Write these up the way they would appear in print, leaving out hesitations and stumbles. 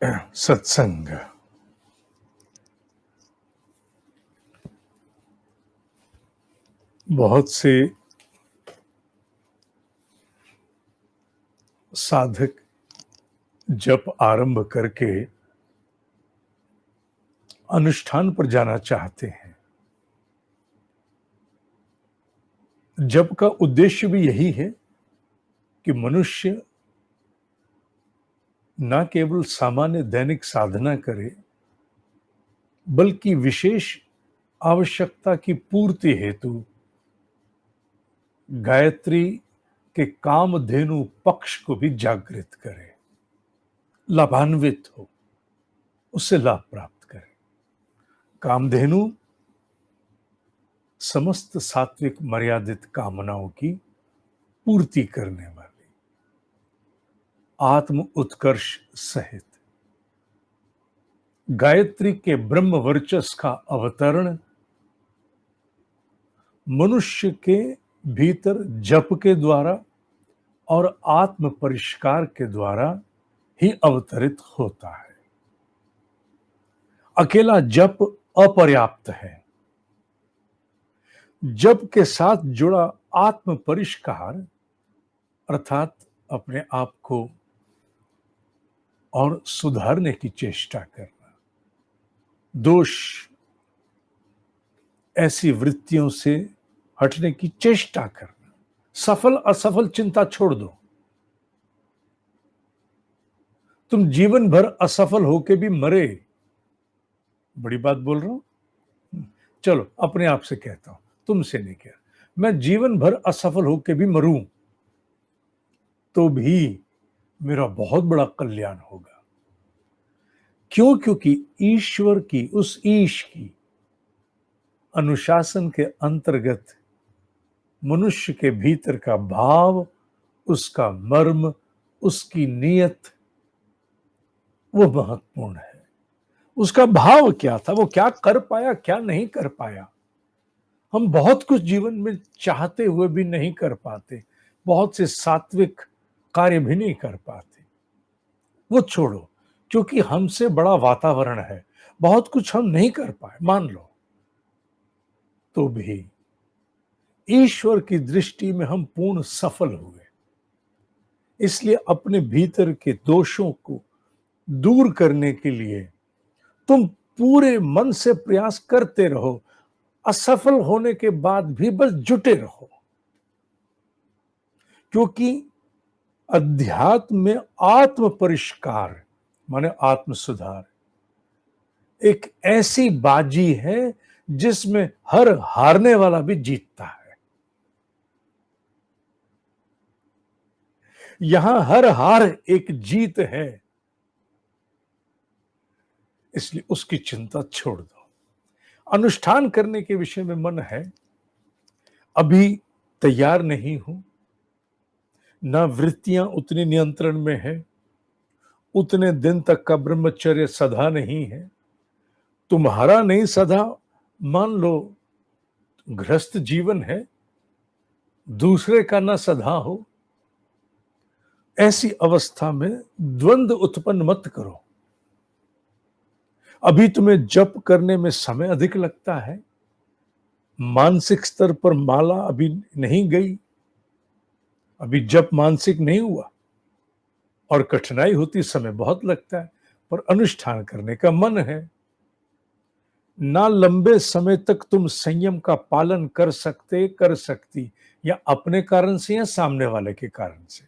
सत्संग बहुत से साधक जप आरंभ करके अनुष्ठान पर जाना चाहते हैं। जप का उद्देश्य भी यही है कि मनुष्य न केवल सामान्य दैनिक साधना करे, बल्कि विशेष आवश्यकता की पूर्ति हेतु गायत्री के कामधेनु पक्ष को भी जागृत करे, लाभान्वित हो, उससे लाभ प्राप्त करे। कामधेनु समस्त सात्विक मर्यादित कामनाओं की पूर्ति करने वाली, आत्म उत्कर्ष सहित गायत्री के ब्रह्म वर्चस्व का अवतरण मनुष्य के भीतर जप के द्वारा और आत्म परिष्कार के द्वारा ही अवतरित होता है। अकेला जप अपर्याप्त है। जप के साथ जुड़ा आत्म परिष्कार अर्थात अपने आप को और सुधारने की चेष्टा करना, दोष ऐसी वृत्तियों से हटने की चेष्टा करना, सफल असफल चिंता छोड़ दो। तुम जीवन भर असफल होके भी मरे, बड़ी बात बोल रहा हूं, चलो अपने आप से कहता हूं, तुमसे नहीं कह, मैं जीवन भर असफल होके भी मरूं तो भी मेरा बहुत बड़ा कल्याण होगा। क्यों? क्योंकि ईश्वर की, उस ईश की अनुशासन के अंतर्गत मनुष्य के भीतर का भाव, उसका मर्म, उसकी नीयत, वो महत्वपूर्ण है। उसका भाव क्या था, वो क्या कर पाया, क्या नहीं कर पाया। हम बहुत कुछ जीवन में चाहते हुए भी नहीं कर पाते, बहुत से सात्विक कार्य भी नहीं कर पाते। वो छोड़ो, क्योंकि हमसे बड़ा वातावरण है, बहुत कुछ हम नहीं कर पाए मान लो, तो भी ईश्वर की दृष्टि में हम पूर्ण सफल हुए। इसलिए अपने भीतर के दोषों को दूर करने के लिए तुम पूरे मन से प्रयास करते रहो, असफल होने के बाद भी बस जुटे रहो। क्योंकि अध्यात्म में आत्म परिष्कार माने आत्म सुधार एक ऐसी बाजी है जिसमें हर हारने वाला भी जीतता है। यहां हर हार एक जीत है, इसलिए उसकी चिंता छोड़ दो। अनुष्ठान करने के विषय में मन है, अभी तैयार नहीं हूं, ना वृत्तियां उतनी नियंत्रण में है, उतने दिन तक का ब्रह्मचर्य सधा नहीं है, तुम्हारा नहीं सधा, मान लो गृहस्थ जीवन है, दूसरे का ना सधा हो, ऐसी अवस्था में द्वंद्व उत्पन्न मत करो। अभी तुम्हें जप करने में समय अधिक लगता है, मानसिक स्तर पर माला अभी नहीं गई, अभी जप मानसिक नहीं हुआ और कठिनाई होती, समय बहुत लगता है, पर अनुष्ठान करने का मन है। ना लंबे समय तक तुम संयम का पालन कर सकते, कर सकती, या अपने कारण से या सामने वाले के कारण से,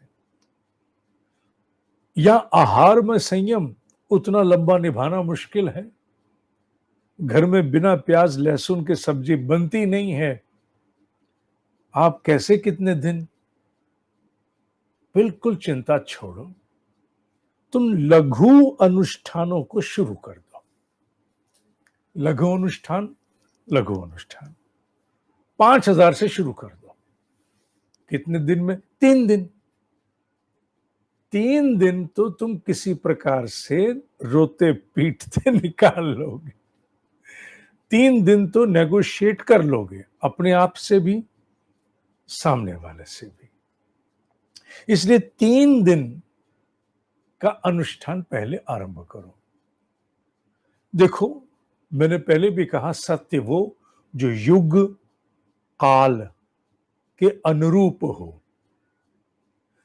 या आहार में संयम उतना लंबा निभाना मुश्किल है। घर में बिना प्याज लहसुन के सब्जी बनती नहीं है, आप कैसे कितने दिन? बिल्कुल चिंता छोड़ो, तुम लघु अनुष्ठानों को शुरू कर दो। लघु अनुष्ठान, लघु अनुष्ठान 5000 से शुरू कर दो। कितने दिन में? 3 दिन। 3 दिन तो तुम किसी प्रकार से रोते पीटते निकाल लोगे। 3 दिन तो नेगोशिएट कर लोगे, अपने आप से भी, सामने वाले से भी। इसलिए 3 दिन का अनुष्ठान पहले आरंभ करो। देखो, मैंने पहले भी कहा, सत्य वो जो युग काल के अनुरूप हो।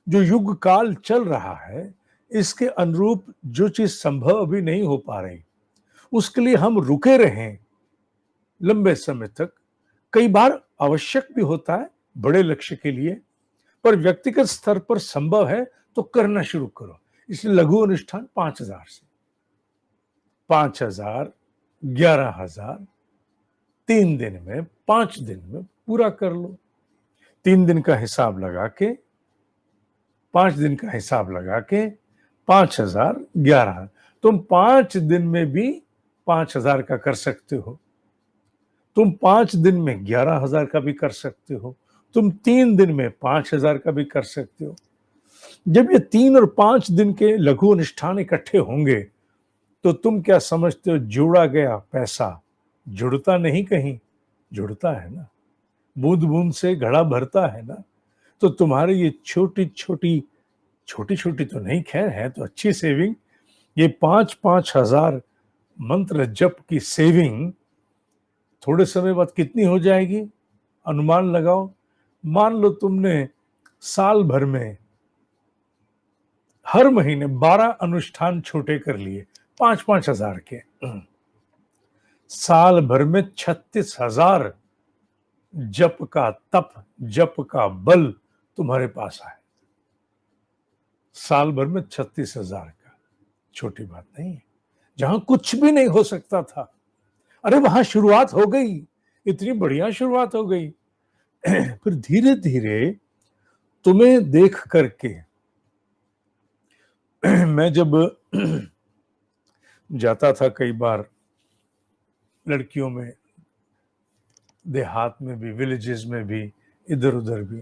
जो युग काल चल रहा है, इसके अनुरूप जो चीज संभव अभी नहीं हो पा रही, उसके लिए हम रुके रहें लंबे समय तक, कई बार आवश्यक भी होता है बड़े लक्ष्य के लिए, पर व्यक्तिगत स्तर पर संभव है तो करना शुरू करो। इसलिए लघु अनुष्ठान 5,000 से 5,000, 11,000, 3 दिन में, 5 दिन में पूरा कर लो। 3 दिन का हिसाब लगा के, 5 दिन का हिसाब लगा के 5,000, 11, तुम 5 दिन में भी 5,000 का कर सकते हो, तुम 5 दिन में 11,000 का भी कर सकते हो, तुम 3 दिन में 5,000 का भी कर सकते हो। जब ये 3 और 5 दिन के लघु अनुष्ठान इकट्ठे होंगे तो तुम क्या समझते हो, जोड़ा गया पैसा जुड़ता नहीं, कहीं जुड़ता है ना। बूंद बूंद से घड़ा भरता है ना। तो तुम्हारे ये छोटी छोटी, छोटी छोटी तो नहीं, खैर है तो अच्छी सेविंग, ये 5-5 हजार मंत्र जप की सेविंग थोड़े समय बाद कितनी हो जाएगी, अनुमान लगाओ। मान लो तुमने साल भर में हर महीने 12 अनुष्ठान छोटे कर लिए 5-5 हजार के, साल भर में 36,000 जप का तप, जप का बल तुम्हारे पास आए। साल भर में 36,000 का, छोटी बात नहीं है। जहां कुछ भी नहीं हो सकता था, अरे वहां शुरुआत हो गई, इतनी बढ़िया शुरुआत हो गई। फिर धीरे धीरे तुम्हें देख करके मैं जब जाता था कई बार लड़कियों में, देहात में भी, विलेजेस में भी, इधर उधर भी,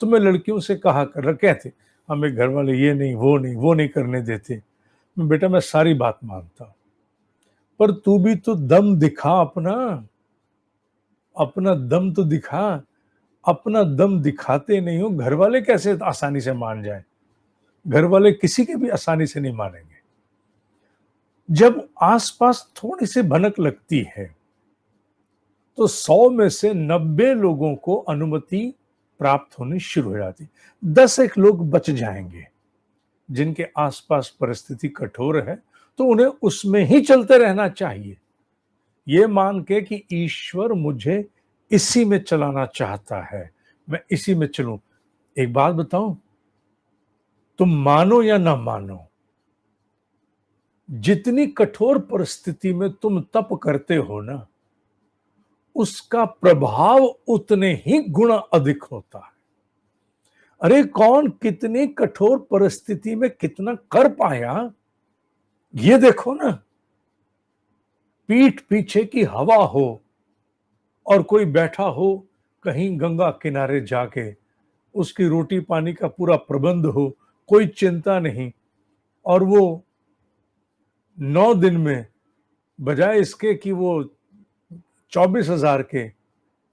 तो मैं लड़कियों से कहा कर कहते, हमें घर वाले ये नहीं वो नहीं करने देते। बेटा मैं सारी बात मानता हूं, पर तू भी तो दम दिखा अपना, अपना दम तो दिखा। अपना दम दिखाते नहीं हो, घर वाले कैसे आसानी से मान जाए? घर वाले किसी के भी आसानी से नहीं मानेंगे। जब आसपास थोड़ी सी भनक लगती है तो 100 में से 90 लोगों को अनुमति प्राप्त होनी शुरू हो जाती, 10 एक लोग बच जाएंगे जिनके आसपास परिस्थिति कठोर है, तो उन्हें उसमें ही चलते रहना चाहिए, ये मान के कि ईश्वर मुझे इसी में चलाना चाहता है, मैं इसी में चलूं। एक बात बताऊं, तुम मानो या ना मानो, जितनी कठोर परिस्थिति में तुम तप करते हो ना, उसका प्रभाव उतने ही गुना अधिक होता है। अरे कौन कितनी कठोर परिस्थिति में कितना कर पाया, ये देखो ना। पीठ पीछे की हवा हो और कोई बैठा हो कहीं गंगा किनारे जाके, उसकी रोटी पानी का पूरा प्रबंध हो, कोई चिंता नहीं, और वो 9 दिन में बजाय इसके कि वो 24,000 के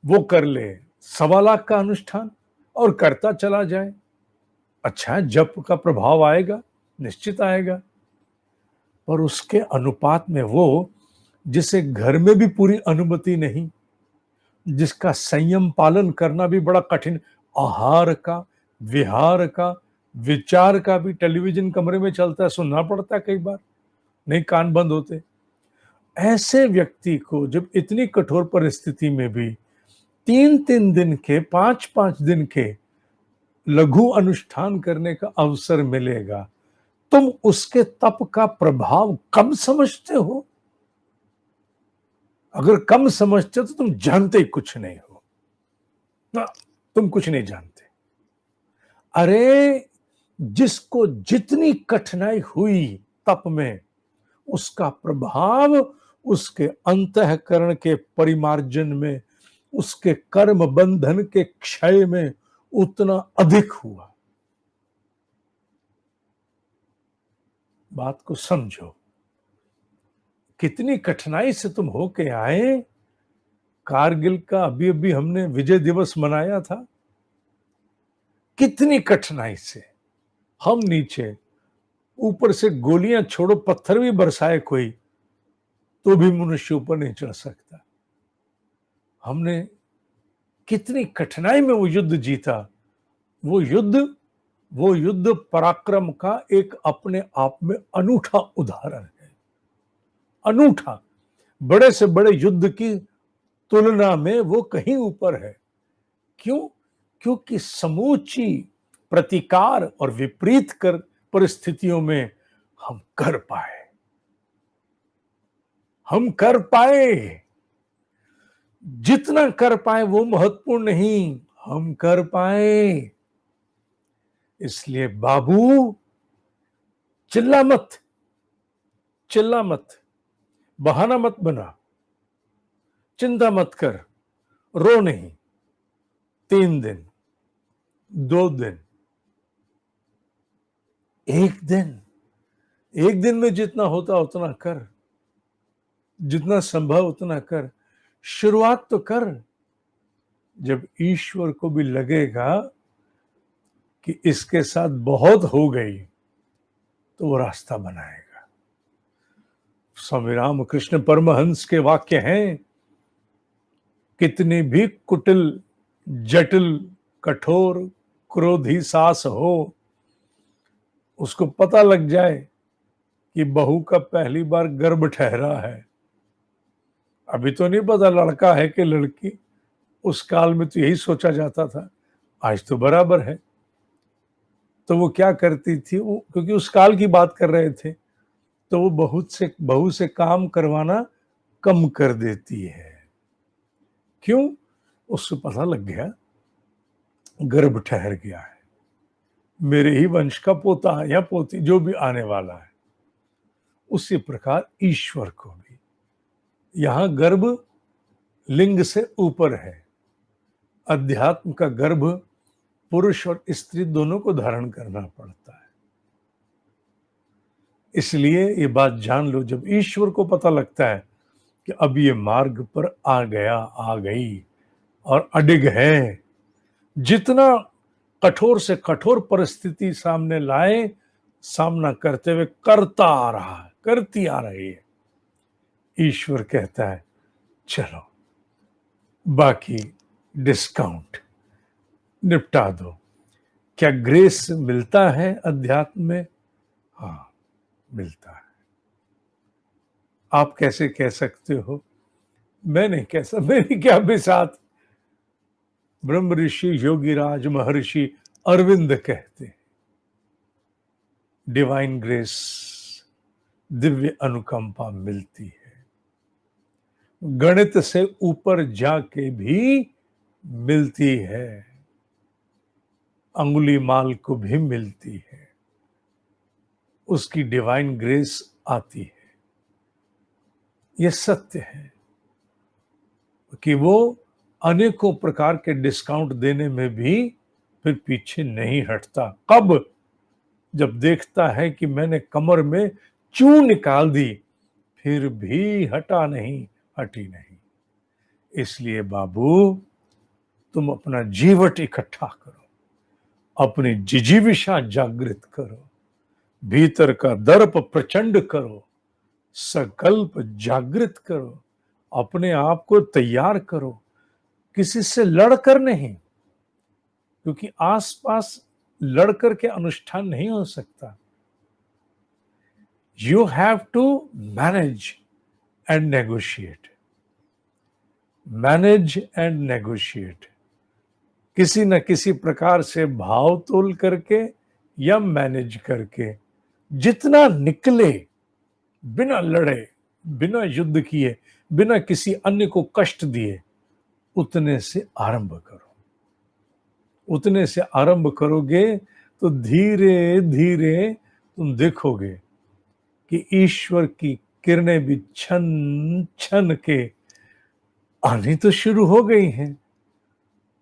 वो कर ले 1.25 लाख का अनुष्ठान और करता चला जाए। अच्छा, जप का प्रभाव आएगा, निश्चित आएगा, पर उसके अनुपात में वो जिसे घर में भी पूरी अनुमति नहीं, जिसका संयम पालन करना भी बड़ा कठिन, आहार का, विहार का, विचार का भी टेलीविजन कमरे में चलता है, सुनना पड़ता है कई बार, नहीं कान बंद होते। ऐसे व्यक्ति को जब इतनी कठोर परिस्थिति में भी 3-3 दिन के, 5-5 दिन के लघु अनुष्ठान करने का अवसर मिलेगा, तुम उसके तप का प्रभाव कम समझते हो? अगर कम समझते हो तो तुम जानते ही कुछ नहीं हो ना, तुम कुछ नहीं जानते। अरे जिसको जितनी कठिनाई हुई तप में, उसका प्रभाव उसके अंतःकरण के परिमार्जन में, उसके कर्म बंधन के क्षय में उतना अधिक हुआ। बात को समझो, कितनी कठिनाई से तुम होके आए। कारगिल का अभी अभी हमने विजय दिवस मनाया था, कितनी कठिनाई से हम नीचे ऊपर से गोलियां छोड़ो, पत्थर भी बरसाए कोई, तो भी मनुष्य ऊपर नहीं चढ़ सकता। हमने कितनी कठिनाई में वो युद्ध जीता। वो युद्ध वो युद्ध पराक्रम का एक अपने आप में अनूठा उदाहरण है। अनूठा। बड़े से बड़े युद्ध की तुलना में वो कहीं ऊपर है। क्यों? क्योंकि समूची प्रतिकार और विपरीत कर परिस्थितियों में हम कर पाए। हम कर पाए। जितना कर पाए वो महत्वपूर्ण नहीं, हम कर पाए। इसलिए बाबू, चिल्ला मत, चिल्ला मत, बहाना मत बना, चिंता मत कर, रो नहीं। 3 दिन, 2 दिन, 1 दिन, 1 दिन में जितना होता उतना कर, जितना संभव उतना कर। शुरुआत तो कर। जब ईश्वर को भी लगेगा कि इसके साथ बहुत हो गई, तो वो रास्ता बनाएगा। स्वामी रामकृष्ण परमहंस के वाक्य हैं, कितनी भी कुटिल, जटिल, कठोर, क्रोधी सास हो, उसको पता लग जाए कि बहू का पहली बार गर्भ ठहरा है, अभी तो नहीं पता लड़का है कि लड़की, उस काल में तो यही सोचा जाता था, आज तो बराबर है। तो वो क्या करती थी, वो क्योंकि उस काल की बात कर रहे थे, तो वो बहू से काम करवाना कम कर देती है। क्यों? उसको पता लग गया गर्भ ठहर गया है, मेरे ही वंश का पोता है या पोती, जो भी आने वाला है। उसी प्रकार ईश्वर को भी यहां गर्भ लिंग से ऊपर है। अध्यात्म का गर्भ पुरुष और स्त्री दोनों को धारण करना पड़ता है। इसलिए ये बात जान लो, जब ईश्वर को पता लगता है कि अब ये मार्ग पर आ गया, आ गई और अडिग है, जितना कठोर से कठोर परिस्थिति सामने लाए, सामना करते हुए करता आ रहा है, करती आ रही है, ईश्वर कहता है चलो बाकी डिस्काउंट निपटा दो। क्या ग्रेस मिलता है अध्यात्म में? हाँ, मिलता है। आप कैसे कह सकते हो? मैं नहीं कह सकता, मेरी क्या बिसात। ब्रह्म ऋषि योगीराज महर्षि अरविंद कहते हैं, डिवाइन ग्रेस, दिव्य अनुकंपा मिलती है, गणित से ऊपर जाके भी मिलती है, अंगुली माल को भी मिलती है, उसकी डिवाइन ग्रेस आती है। यह सत्य है कि वो अनेकों प्रकार के डिस्काउंट देने में भी फिर पीछे नहीं हटता। कब? जब देखता है कि मैंने कमर में चू निकाल दी, फिर भी हटा नहीं, हटी नहीं। इसलिए बाबू, तुम अपना जीवट इकट्ठा करो, अपनी जिजीविषा जागृत करो, भीतर का दर्प प्रचंड करो, संकल्प जागृत करो, अपने आप को तैयार करो, किसी से लड़कर नहीं, क्योंकि आसपास लड़कर के अनुष्ठान नहीं हो सकता। You have to manage and negotiate, manage and negotiate, किसी न किसी प्रकार से भाव तोल करके या मैनेज करके, जितना निकले, बिना लड़े, बिना युद्ध किए, बिना किसी अन्य को कष्ट दिए, उतने से आरंभ करो। उतने से आरंभ करोगे तो धीरे धीरे तुम देखोगे कि ईश्वर की किरणें भी छन छन के आनी तो शुरू हो गई हैं।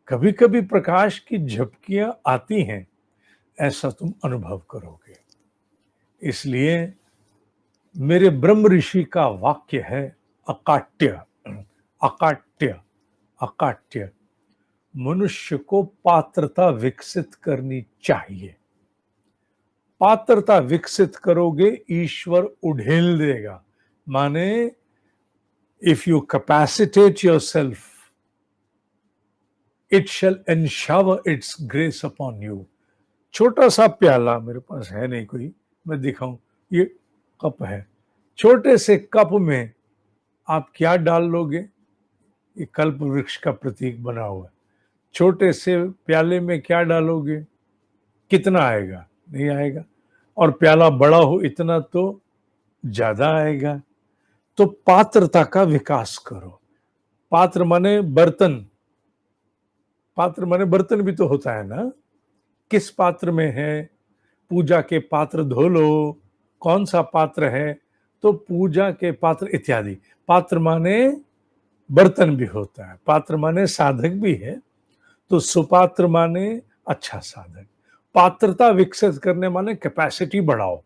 कभी कभी प्रकाश की झपकियां आती हैं, ऐसा तुम अनुभव करोगे। इसलिए मेरे ब्रह्म ऋषि का वाक्य है, अकाट्य, अकाट्य, अकाट्य। मनुष्य को पात्रता विकसित करनी चाहिए। पात्रता विकसित करोगे, ईश्वर उड़ेल देगा। माने if you capacitate yourself, it shall enshower its grace upon you. छोटा सा प्याला मेरे पास है नहीं कोई, मैं दिखाऊं, ये कप है। छोटे से कप में आप क्या डाल लोगे? ये कल्प वृक्ष का प्रतीक बना हुआ है। छोटे से प्याले में क्या डालोगे? कितना आएगा? नहीं आएगा। और प्याला बड़ा हो इतना तो ज्यादा आएगा। तो पात्रता का विकास करो। पात्र माने बर्तन, पात्र माने बर्तन भी तो होता है ना। किस पात्र में है? पूजा के पात्र धो लो, कौन सा पात्र है? तो पूजा के पात्र इत्यादि। पात्र माने बर्तन भी होता है, पात्र माने साधक भी है। तो सुपात्र माने अच्छा साधक। पात्रता विकसित करने माने कैपेसिटी बढ़ाओ।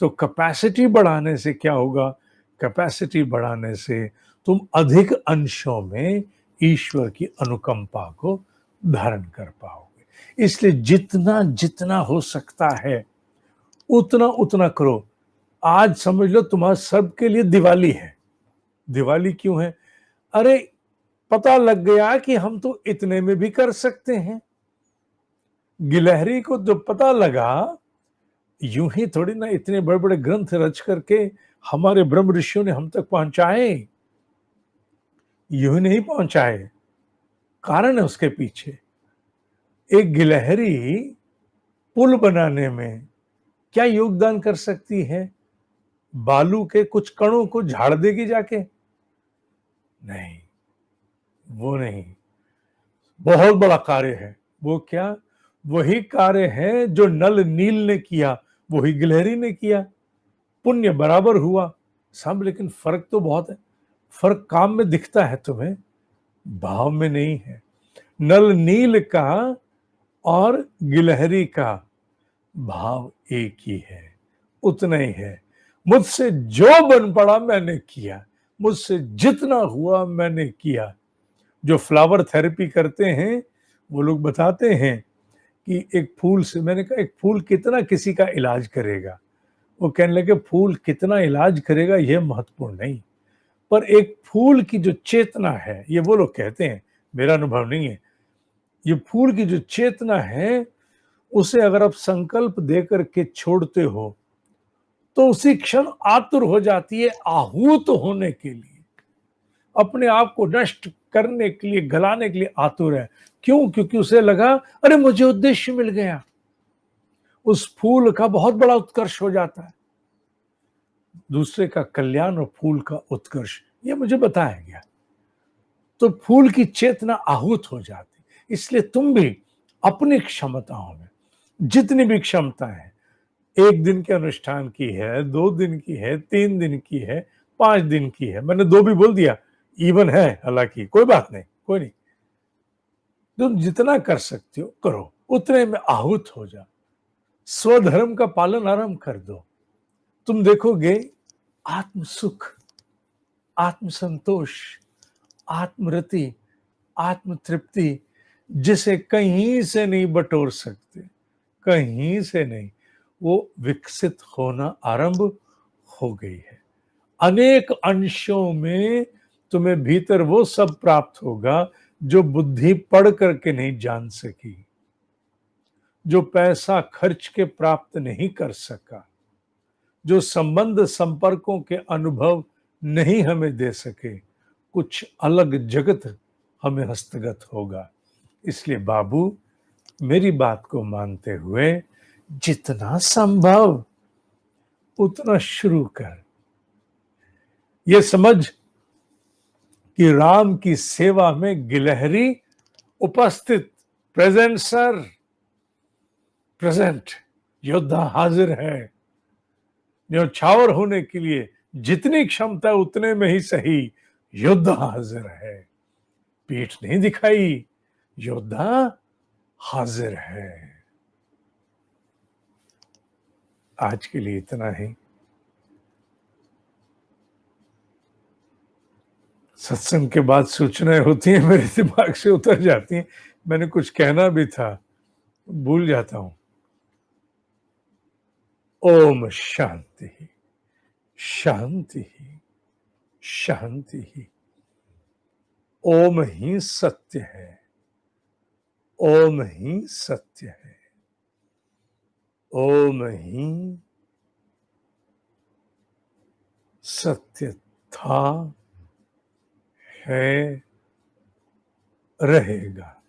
तो कैपेसिटी बढ़ाने से क्या होगा? कैपेसिटी बढ़ाने से तुम अधिक अंशों में ईश्वर की अनुकंपा को धारण कर पाओगे। इसलिए जितना जितना हो सकता है उतना उतना करो। आज समझ लो तुम्हारा सबके लिए दिवाली है। दिवाली क्यों है? अरे पता लग गया कि हम तो इतने में भी कर सकते हैं। गिलहरी को जो पता लगा, यूं ही थोड़ी ना इतने बड़े बड़े ग्रंथ रच करके हमारे ब्रह्म ऋषियों ने हम तक पहुंचाए, यूं ही नहीं पहुंचाए, कारण है उसके पीछे। एक गिलहरी पुल बनाने में क्या योगदान कर सकती है? बालू के कुछ कणों को झाड़ देगी जाके? नहीं, वो नहीं। बहुत बड़ा कार्य है। वो क्या? वही कार्य है जो नल नील ने किया, वही गिलहरी ने किया। पुण्य बराबर हुआ सब, लेकिन फर्क तो बहुत है। फर्क काम में दिखता है तुम्हें, भाव में नहीं है। नल नील का और गिलहरी का भाव एक ही है, उतना ही है। मुझसे जो बन पड़ा मैंने किया, मुझसे जितना हुआ मैंने किया। जो फ्लावर थेरेपी करते हैं वो लोग बताते हैं कि एक फूल से, मैंने कहा एक फूल कितना किसी का इलाज करेगा? वो कहने लगे फूल कितना इलाज करेगा यह महत्वपूर्ण नहीं, पर एक फूल की जो चेतना है, ये वो लोग कहते हैं, मेरा अनुभव नहीं है, ये फूल की जो चेतना है उसे अगर आप संकल्प देकर के छोड़ते हो तो उसी क्षण आतुर हो जाती है आहूत होने के लिए, अपने आप को नष्ट करने के लिए, गलाने के लिए आतुर है। क्यों? क्योंकि उसे लगा अरे मुझे उद्देश्य मिल गया। उस फूल का बहुत बड़ा उत्कर्ष हो जाता है, दूसरे का कल्याण और फूल का उत्कर्ष, ये मुझे बताया गया। तो फूल की चेतना आहूत हो जाती। इसलिए तुम भी अपनी क्षमताओं में जितनी भी क्षमता है, 1 दिन के अनुष्ठान की है, 2 दिन की है, 3 दिन की है, 5 दिन की है, मैंने 2 भी बोल दिया, इवन है, हालांकि कोई बात नहीं, कोई नहीं। तुम जितना कर सकते हो करो, उतने में आहूत हो जा। स्वधर्म का पालन आरंभ कर दो। तुम देखोगे आत्म सुख, आत्म संतोष, आत्मरति, आत्म तृप्ति जिसे कहीं से नहीं बटोर सकते, कहीं से नहीं, वो विकसित होना आरंभ हो गई है। अनेक अंशों में तुम्हें भीतर वो सब प्राप्त होगा जो बुद्धि पढ़ करके नहीं जान सकी, जो पैसा खर्च के प्राप्त नहीं कर सका, जो संबंध संपर्कों के अनुभव नहीं हमें दे सके। कुछ अलग जगत हमें हस्तगत होगा। इसलिए बाबू, मेरी बात को मानते हुए जितना संभव उतना शुरू कर। ये समझ कि राम की सेवा में गिलहरी उपस्थित, प्रेजेंट सर, प्रेजेंट, योद्धा हाजिर है। न्यौछावर होने के लिए जितनी क्षमता उतने में ही सही, योद्धा हाजिर है। पीठ नहीं दिखाई, योद्धा हाजिर है। आज के लिए इतना ही। सत्संग के बाद सूचनाएं होती हैं, मेरे दिमाग से उतर जाती हैं। मैंने कुछ कहना भी था, भूल जाता हूं। ओम शांति, शांति, शांति। ओम ही सत्य है, ओम ही सत्य है, ओम ही सत्य था, है, रहेगा।